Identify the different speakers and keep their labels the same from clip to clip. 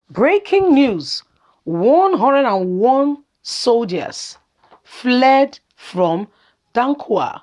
Speaker 1: Breaking news: 101 soldiers fled from DIKWA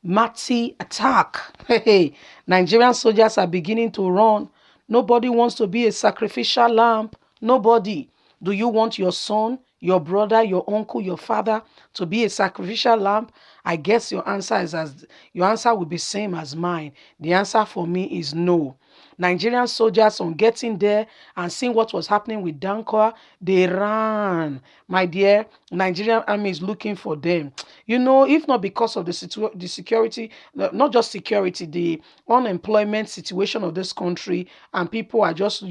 Speaker 1: Mati attack. Hey, Nigerian soldiers are beginning to run. Nobody wants to be a sacrificial lamb. Nobody. Do you want your son, your brother, your uncle, your father to be a sacrificial lamb? I guess your answer will be same as mine. The answer for me is no. Nigerian soldiers, on getting there and seeing what was happening with Dankwa, they ran. My dear, Nigerian army is looking for them. You know, if not because of the security, not just security, the unemployment situation of this country, and people are just,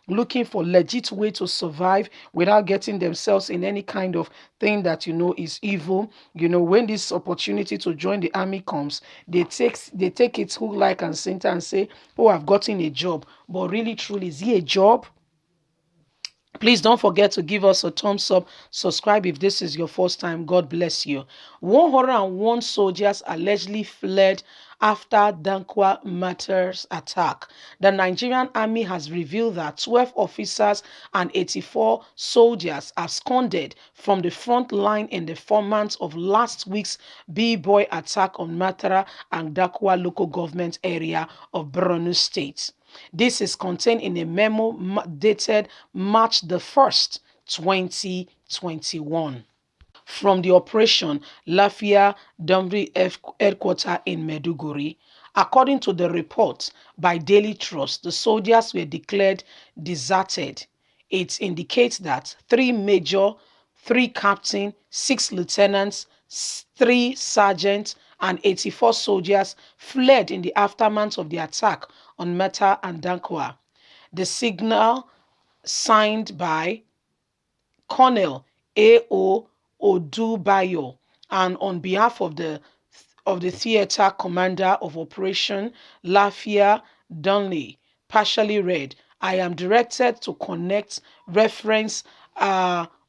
Speaker 1: looking for legit way to survive without getting themselves in any kind of thing that, is evil. When this opportunity to join the army comes, they take it hook, like, and center and say, oh, I've gotten a job. But really, truly, is he a job? Please don't forget to give us a thumbs up, subscribe if this is your first time. God bless you. 101 soldiers allegedly fled after Dankwa Matters attack. The Nigerian army has revealed that 12 officers and 84 soldiers absconded from the front line in the 4 months of last week's B-boy attack on Matara and Dankwa local government area of Borno State. This is contained in a memo dated March the 1st, 2021, from the Operation Lafia Dumri headquarters in Meduguri. According to the report by Daily Trust, the soldiers were declared deserted. It indicates that 3 major, 3 captain, 6 lieutenants, 3 sergeants, and 84 soldiers fled in the aftermath of the attack on Meta and Dankwa. The signal, signed by Colonel A.O. Odubayo, and on behalf of the theater commander of Operation Lafia Dunley, partially read, I am directed to connect reference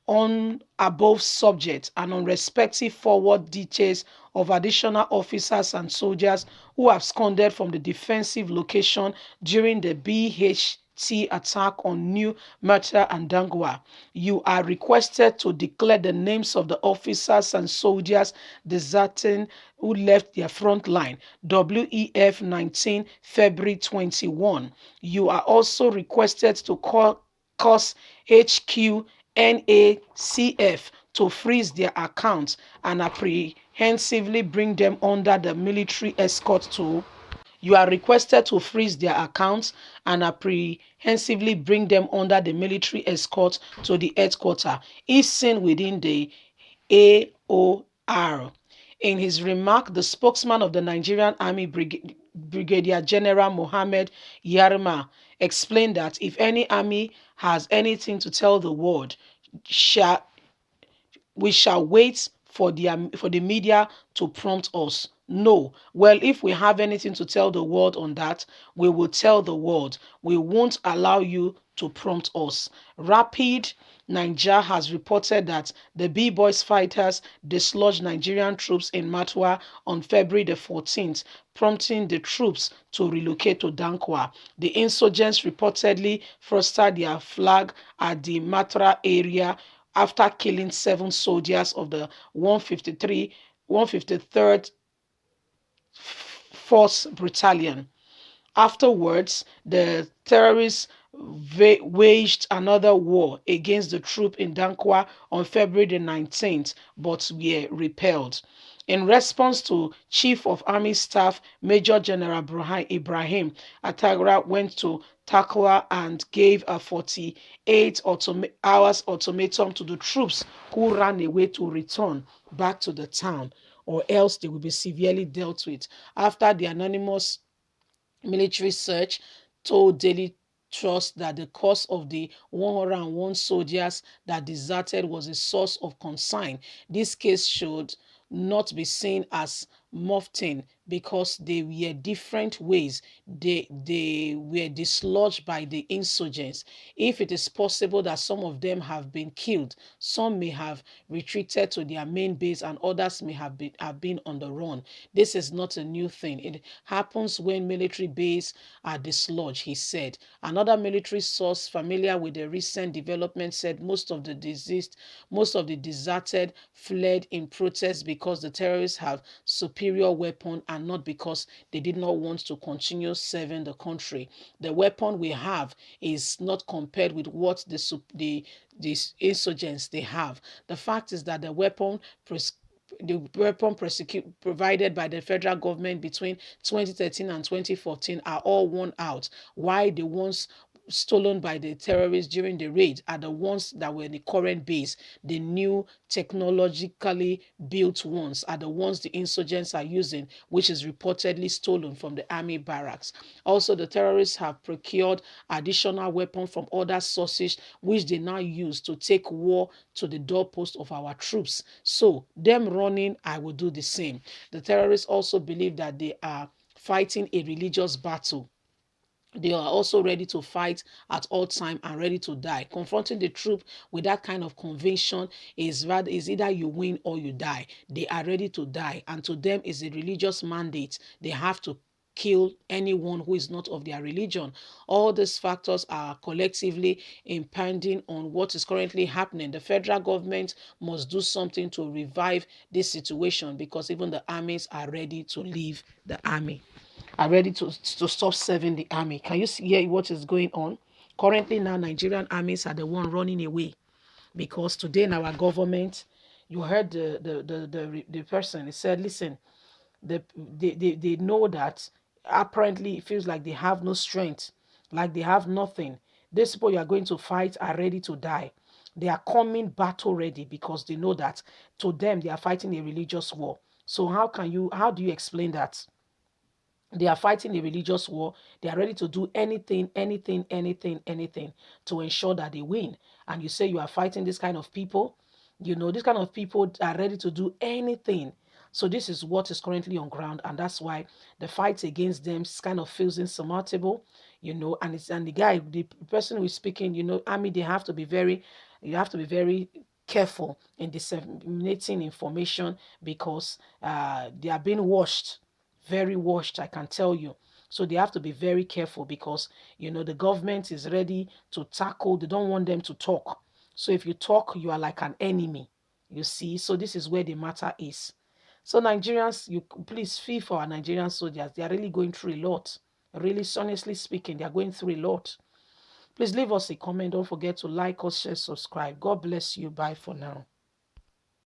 Speaker 1: on above subject and on respective forward details of additional officers and soldiers who absconded from the defensive location during the BHT attack on New Murta and Dangwa. You are requested to declare the names of the officers and soldiers deserting who left their front line. WEF 19 February 21. You are also requested to call COS HQ NACF to freeze their accounts and apprehensively bring them under the military escort to. You are requested to freeze their accounts and apprehensively bring them under the military escort to the headquarters if seen within the AOR. In his remark, the spokesman of the Nigerian Army, Brigadier General Mohammed Yarma, explained that if any army has anything to tell the world, shall we shall wait for the media to prompt us. No. Well, if we have anything to tell the world on that, we will tell the world. We won't allow you to prompt us. Rapid Niger has reported that the B-Boys fighters dislodged Nigerian troops in Matwa on February the 14th, prompting the troops to relocate to Dankwa. The insurgents reportedly fostered their flag at the Matra area after killing 7 soldiers of the 153rd Force Battalion. Afterwards, the terrorists waged another war against the troop in Dankwa on February the 19th, but were repelled. In response to Chief of Army Staff Major General Ibrahim Atagra went to Takwa and gave a 48 hours ultimatum to the troops who ran away to return back to the town, or else they will be severely dealt with. After the anonymous military search told Daily Trust that the cause of the 101 soldiers that deserted was a source of concern. This case should not be seen as morphed in because they were different ways. They were dislodged by the insurgents. If it is possible that some of them have been killed, some may have retreated to their main base, and others may have been on the run. This is not a new thing. It happens when military bases are dislodged, he said. Another military source familiar with the recent development said most of the deserted fled in protest because the terrorists have superior weapon and not because they did not want to continue serving the country. The weapon we have is not compared with what the insurgents they have. The fact is that the weapon provided by the federal government between 2013 and 2014 are all worn out. Why the ones stolen by the terrorists during the raid are the ones that were in the current base. The new technologically built ones are the ones the insurgents are using, which is reportedly stolen from the army barracks. Also, the terrorists have procured additional weapons from other sources, which they now use to take war to the doorpost of our troops. So, them running, I will do the same. The terrorists also believe that they are fighting a religious battle. They are also ready to fight at all time and ready to die. Confronting the troop with that kind of conviction is either you win or you die. They are ready to die, and to them is a religious mandate. They have to kill anyone who is not of their religion. All these factors are collectively impending on what is currently happening. The federal government must do something to revive this situation, because even the armies are ready to leave the army, are ready to stop serving the army. Can you hear what is going on? Currently now, Nigerian armies are the one running away, because today in our government, you heard the person, he said, listen, they know that apparently it feels like they have no strength, like they have nothing. These people you are going to fight are ready to die. They are coming battle ready because they know that to them they are fighting a religious war. So how do you explain that? They are fighting a religious war. They are ready to do anything to ensure that they win. And you say you are fighting this kind of people. This kind of people are ready to do anything. So this is what is currently on ground, and that's why the fight against them kind of feels insurmountable. And the person who is speaking, army, you have to be very careful in disseminating information, because they are being washed, very washed, I can tell you. So they have to be very careful, because the government is ready to tackle. They don't want them to talk. So if you talk, you are like an enemy. You see, so this is where the matter is. So Nigerians, you please feel for our Nigerian soldiers. They are really going through a lot. Really, honestly speaking, they are going through a lot. Please leave us a comment. Don't forget to like us, share, subscribe. God bless you. Bye for now.